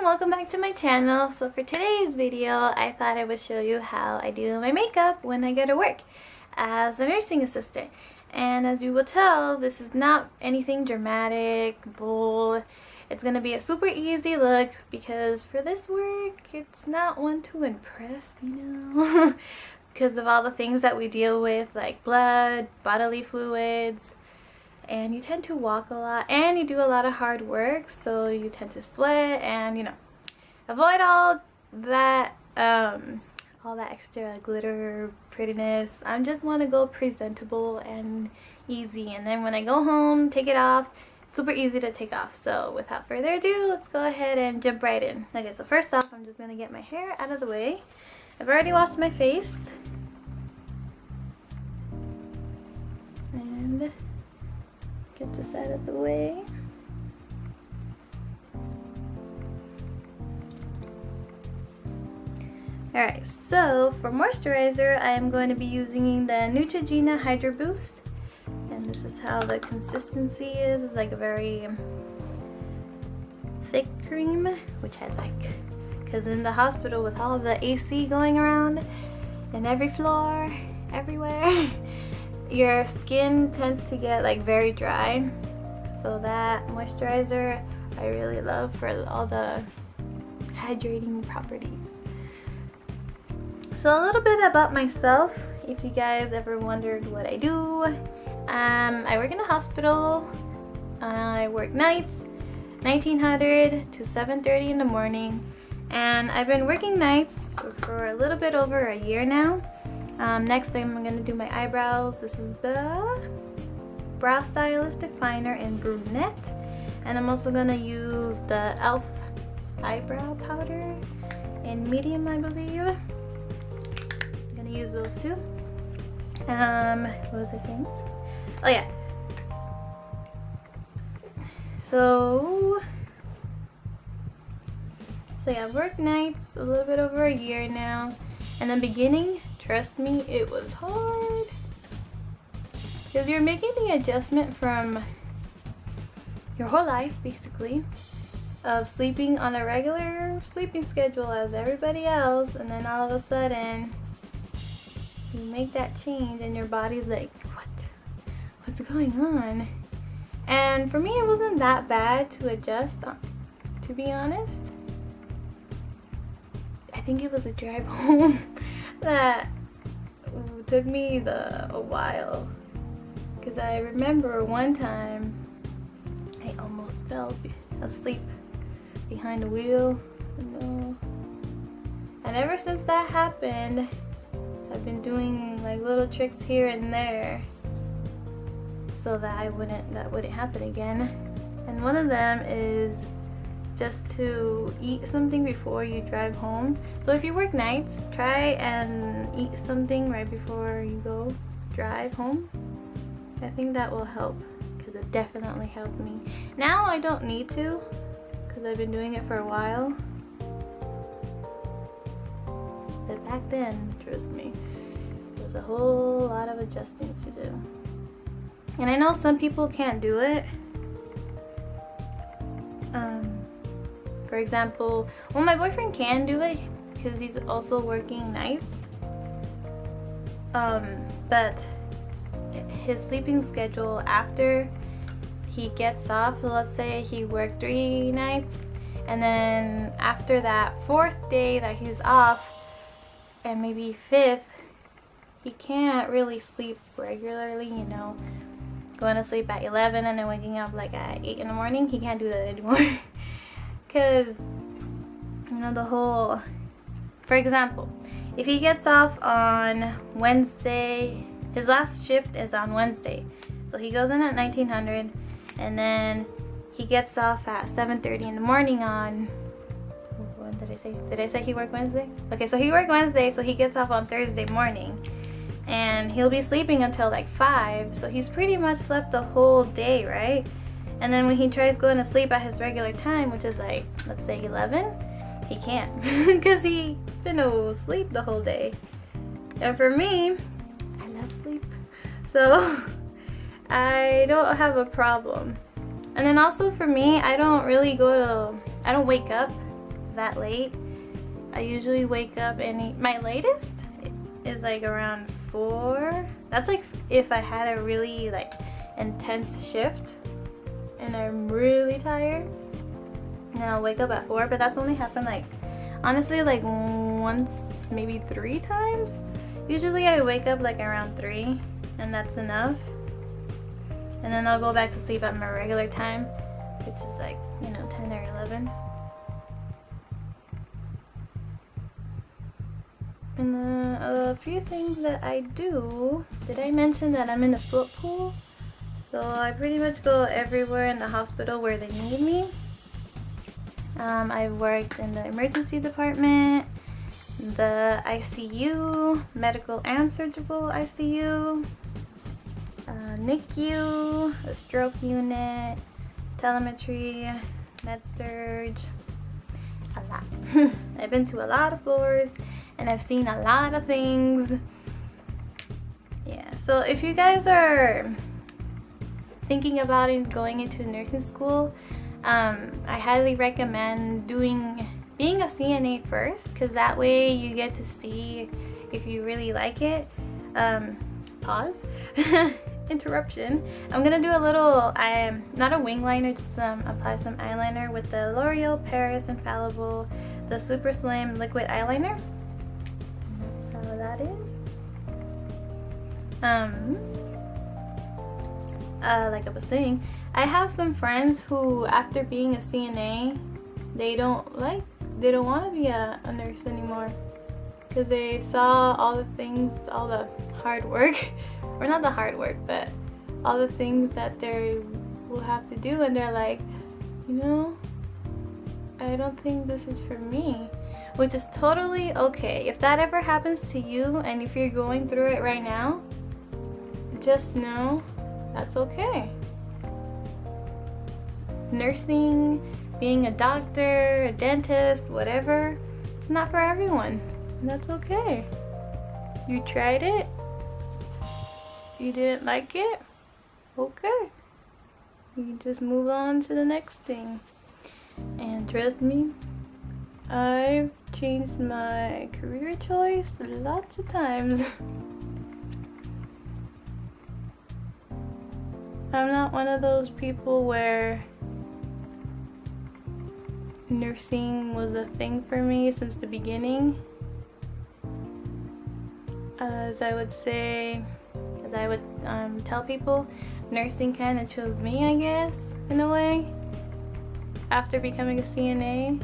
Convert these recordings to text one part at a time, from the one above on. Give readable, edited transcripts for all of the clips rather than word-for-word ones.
welcome back to my channel. So for today's video, I thought I would show you how I do my makeup when I go to work as a nursing assistant. And as you will tell, this is not anything dramatic, bold. It's gonna be a super easy look because for this work, it's not one to impress, you know, because of all the things that we deal with, like blood, bodily fluids, and you tend to walk a lot and you do a lot of hard work, so you tend to sweat and, you know, avoid all that extra glitter prettiness. I just want to go presentable and easy, and then when I go home, take it off. Super easy to take off. So without further ado, let's go ahead and jump right in. Okay, so first off, I'm just gonna get my hair out of the way. I've already washed my face and get this out of the way. Alright, so for moisturizer, I am going to be using the Neutrogena Hydro Boost. And this is how the consistency is. It's like a very thick cream, which I like. Because in the hospital with all the AC going around and every floor, everywhere, your skin tends to get like very dry. So that moisturizer I really love for all the hydrating properties. So a little bit about myself, if you guys ever wondered what I do. I work in a hospital. I work nights, 1900 to 7:30 in the morning, and I've been working nights for a little bit over a year now. Next I'm going to do my eyebrows. This is the Brow Stylist Definer in Brunette, and I'm also going to use the e.l.f. eyebrow powder in medium, I believe. I'm going to use those two. What was I saying? Oh yeah. So yeah, I've worked nights a little bit over a year now. And in the beginning, trust me, it was hard. Because you're making the adjustment from your whole life, basically, of sleeping on a regular sleeping schedule as everybody else, and then all of a sudden you make that change and your body's like, what's going on? And for me, it wasn't that bad to adjust, to be honest. I think it was the drive home that took me a while, because I remember one time I almost fell asleep behind the wheel. And ever since that happened, I've been doing like little tricks here and there so that wouldn't happen again. And one of them is just to eat something before you drive home. So if you work nights, try and eat something right before you go drive home. I think that will help, because it definitely helped me. Now I don't need to, because I've been doing it for a while. But back then, trust me, there was a whole lot of adjusting to do. And I know some people can't do it. For example, well, my boyfriend can do it because he's also working nights. But his sleeping schedule after he gets off, so let's say he worked 3 nights, and then after that 4th day that he's off, and maybe 5th, he can't really sleep regularly, you know, going to sleep at 11 and then waking up like at 8 in the morning. He can't do that anymore. Because, you know, the whole, for example, if he gets off on Wednesday, his last shift is on Wednesday, so he goes in at 1900, and then he gets off at 7:30 in the morning on, what did I say? Did I say he worked Wednesday? Okay, so he worked Wednesday, so he gets off on Thursday morning, and he'll be sleeping until like 5, so he's pretty much slept the whole day, right? And then when he tries going to sleep at his regular time, which is like, let's say 11, he can't, because he's been asleep the whole day. And for me, I love sleep, so I don't have a problem. And then also for me, I don't wake up that late. I usually wake up my latest is like around 4. That's like if I had a really like intense shift and I'm really tired, and I'll wake up at 4. But that's only happened like honestly like once, maybe 3 times. Usually I wake up like around 3 and that's enough, and then I'll go back to sleep at my regular time, which is like 10 or 11. And a few things that I do. Did I mention that I'm in the float pool? So I pretty much go everywhere in the hospital where they need me. I've worked in the emergency department, the ICU, medical and surgical ICU, NICU, a stroke unit, telemetry, med-surg, a lot. I've been to a lot of floors and I've seen a lot of things. Yeah, so if you guys are thinking about going into nursing school, I highly recommend being a CNA first, because that way you get to see if you really like it. Pause. Interruption. I'm gonna do a little, not a wing liner, just apply some eyeliner with the L'Oreal Paris Infallible, the Super Slim Liquid Eyeliner. That's how that is. Like I was saying, I have some friends who, after being a CNA, they don't want to be a nurse anymore, because they saw all the things, all the hard work, or not the hard work, but all the things that they will have to do, and they're like, I don't think this is for me, which is totally okay. If that ever happens to you, and if you're going through it right now, just know that's okay. Nursing, being a doctor, a dentist, whatever, it's not for everyone, and that's okay. You tried it, you didn't like it, okay. You just move on to the next thing. And trust me, I've changed my career choice lots of times. I'm not one of those people where nursing was a thing for me since the beginning. As I would tell people, nursing kind of chose me, I guess, in a way, after becoming a CNA.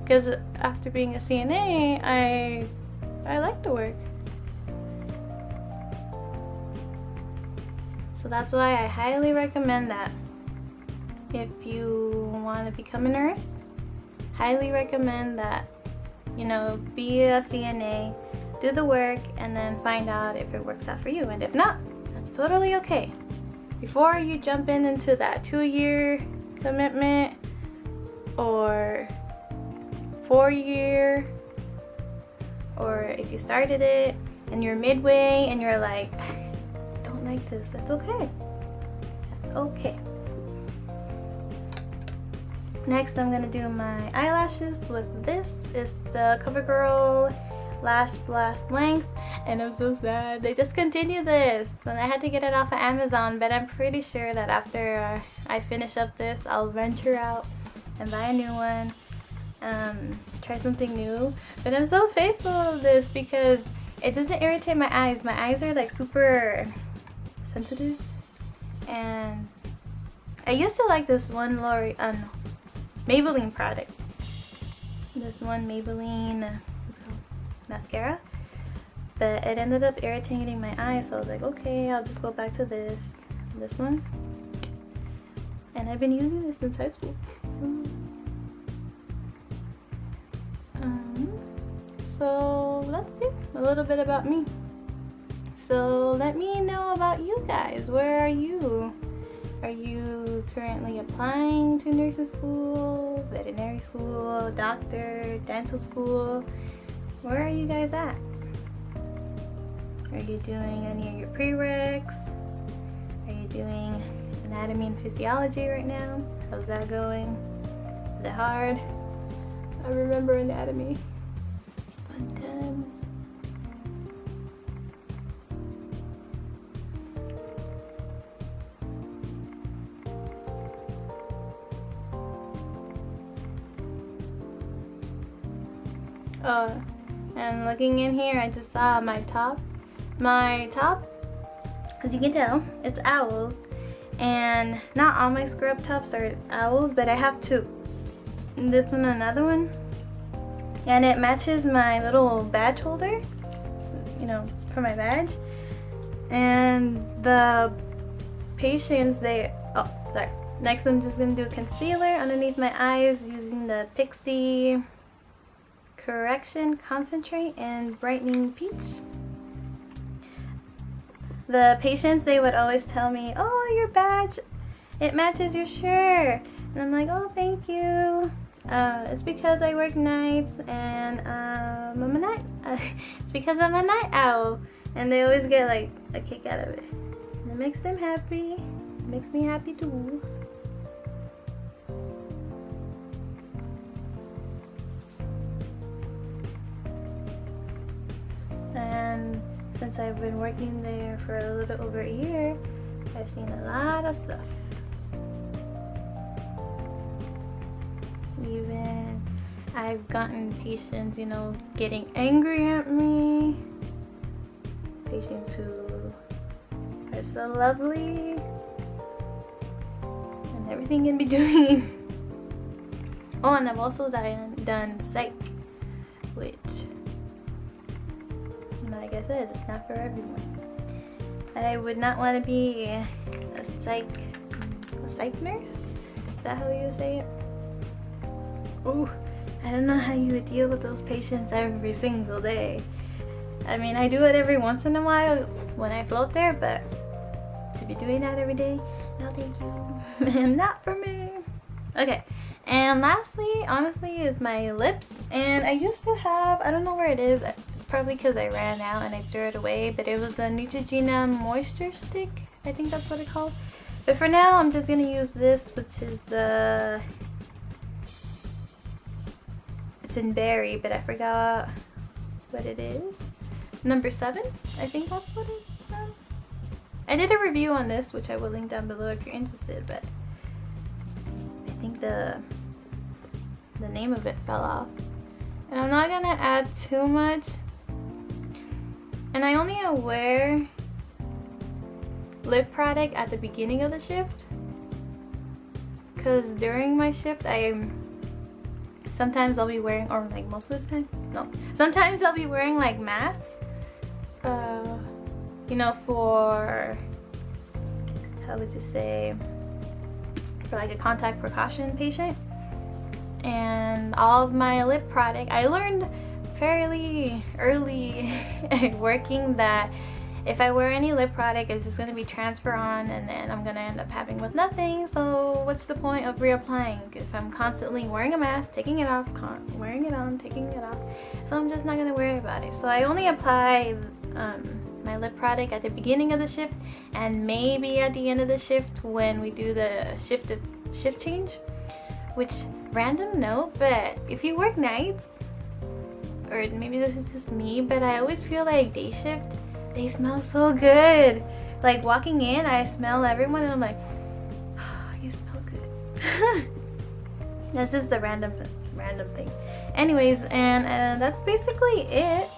Because after being a CNA, I like to work. So that's why I highly recommend that. If you want to become a nurse, highly recommend that, be a CNA, do the work, and then find out if it works out for you. And if not, that's totally okay. Before you jump into that 2-year commitment or 4-year, or if you started it and you're midway and you're like, I don't like this, that's okay. That's okay. Next, I'm gonna do my eyelashes with this. Is the CoverGirl Lash Blast Length, and I'm so sad they discontinued this, and I had to get it off of Amazon. But I'm pretty sure that after I finish up this, I'll venture out and buy a new one. Try something new. But I'm so faithful of this because it doesn't irritate my eyes. My eyes are like super sensitive, and I used to like this one Maybelline product. This one Maybelline, what's it called? Mascara. But it ended up irritating my eyes, so I was like, okay, I'll just go back to this one. And I've been using this since high school. So let's see a little bit about me. So let me know about you guys. Where are you? Are you currently applying to nursing school, veterinary school, doctor, dental school? Where are you guys at? Are you doing any of your prereqs? Are you doing anatomy and physiology right now? How's that going? Is it hard? I remember anatomy. Fun times. Oh, and looking in here, I just saw my top. My top, as you can tell, it's owls. And not all my scrub tops are owls, but I have two. This one, another one. And it matches my little badge holder, you know, for my badge. And the patients, next I'm just going to do concealer underneath my eyes using the Pixie Correction Concentrate and Brightening Peach. The patients, they would always tell me, oh, your badge, it matches your shirt. And I'm like, oh, thank you. It's because I work nights and it's because I'm a night owl. And they always get like a kick out of it. And it makes them happy. It makes me happy too. And since I've been working there for a little bit over a year, I've seen a lot of stuff. Even I've gotten patients, you know, getting angry at me. Patients who are so lovely. And everything in between. Oh, and I've also done psych, which, like I said, it's not for everyone. I would not want to be a psych nurse? Is that how you say it? Ooh, I don't know how you would deal with those patients every single day. I mean, I do it every once in a while when I float there, but to be doing that every day, no thank you. Not for me. Okay, and lastly, honestly, is my lips. And I used to have, I don't know where it is, probably because I ran out and I threw it away, but it was the Neutrogena Moisture Stick. I think that's what it's called. But for now, I'm just going to use this, which is the... It's in berry, but I forgot what it is. Number 7, I think that's what it's from. I did a review on this, which I will link down below if you're interested, but I think the name of it fell off. And I'm not gonna add too much. And I only wear lip product at the beginning of the shift, because during my shift sometimes I'll be wearing, or like most of the time, no, sometimes I'll be wearing like masks, you know, for, how would you say, for like a contact precaution patient. And all of my lip product, I learned fairly early working that if I wear any lip product, it's just going to be transfer on, and then I'm going to end up having with nothing. So what's the point of reapplying if I'm constantly wearing a mask, taking it off, wearing it on, taking it off? So I'm just not going to worry about it. So I only apply my lip product at the beginning of the shift, and maybe at the end of the shift when we do the shift change. Which, random note, but if you work nights, or maybe this is just me, but I always feel like day shift, they smell so good. Like walking in, I smell everyone and I'm like, oh, you smell good. That's just the random thing. Anyways, and that's basically it.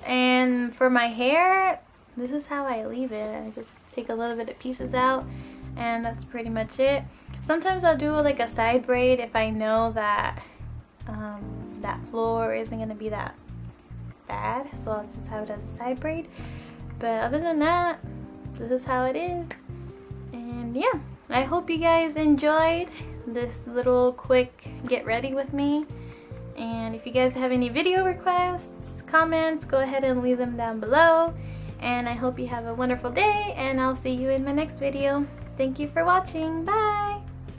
And for my hair, this is how I leave it. I just take a little bit of pieces out, and that's pretty much it. Sometimes I'll do like a side braid if I know that that floor isn't going to be that bad, so I'll just have it as a side braid. But other than that, this is how it is. And yeah, I hope you guys enjoyed this little quick get ready with me. And if you guys have any video requests, comments, go ahead and leave them down below. And I hope you have a wonderful day, and I'll see you in my next video. Thank you for watching. Bye!